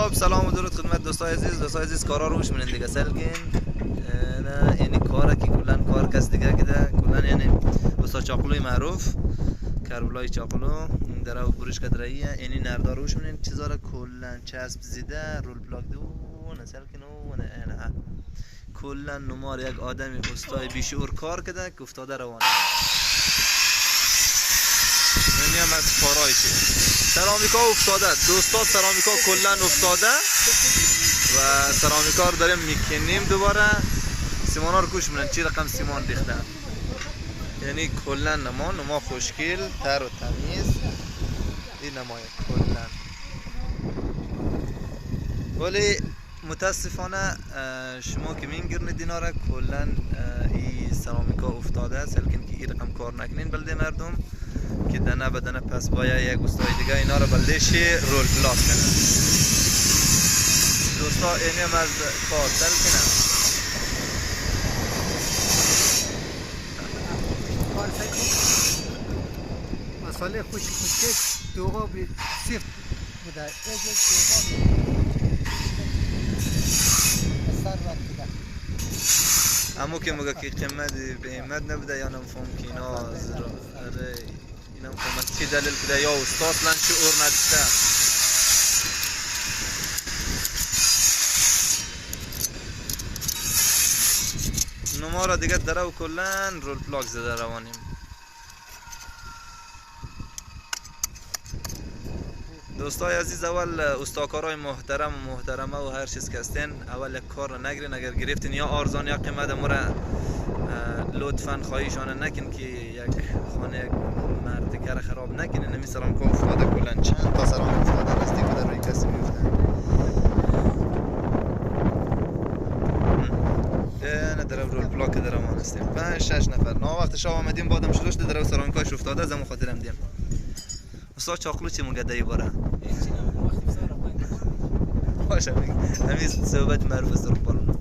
خب سلام و درود خدمت دوستای عزیز کارا رو میشونین دیگه سلگین نه یعنی کاره که کلا کار کس دیگه کده کلا یعنی استاد چاقلوی معروف کربلای چاقلو در او بروش کدراییه یعنی نرداروش منین چیزا رو کلا چسب زیده رول بلاک دو نه سلگین و نه کلا نمار یک آدمی استاد بیشعور کار کده که افتاده روانه نمیم از کارایشه سرامیکا افتاده دوستا سرامیکا کلا افتاده و سرامیکا رو داریم میکنیم دوباره سیمانا رو کوش منن چی رقم سیمان ریخته یعنی کلا نما خوشگل تر و تمیز این نمای کلا ولی متاسفانه شما که میگیرنید اینا را کلا این سرامیکا افتاده سلکن که این رقم کار نکنین بلده مردم که دنه بدنه پس باید یک استای دیگه اینا رو بلدهش رول بلاک کنن دوستا اینی هم از کار سل کنن مسئله خوشی دوغا بی سیفت بوده همو که مگه که قیمت به قیمت نبوده یا نمفهم که اینا اینا مفهوم چی دلیل کده یا استاد لن شعور نداشته نما را دیگه دره و کلن رول پلاک زده روانیم دوستای عزیز اول استاکارای محترم و محترمه و هر چیز که هستین اول یک کار را نگیرین اگر گرفتین یا ارزان یا قیمت مورا لطفاً خواهشانه نکن که یک خانه یک مردکه را خراب نکنین نمی سرام که افتاده کلن چند تا سرام افتاده نزدیک در روی کسی میفته نه در رول بلاک در امان هستیم 5-6 نفر نا وقت شب آمدیم بادم شدوش در سرام کاش افتاده از امو خاطرم دیم استاد چاقلو چی مگه دایی باره باشه همین صحبت معروف است رو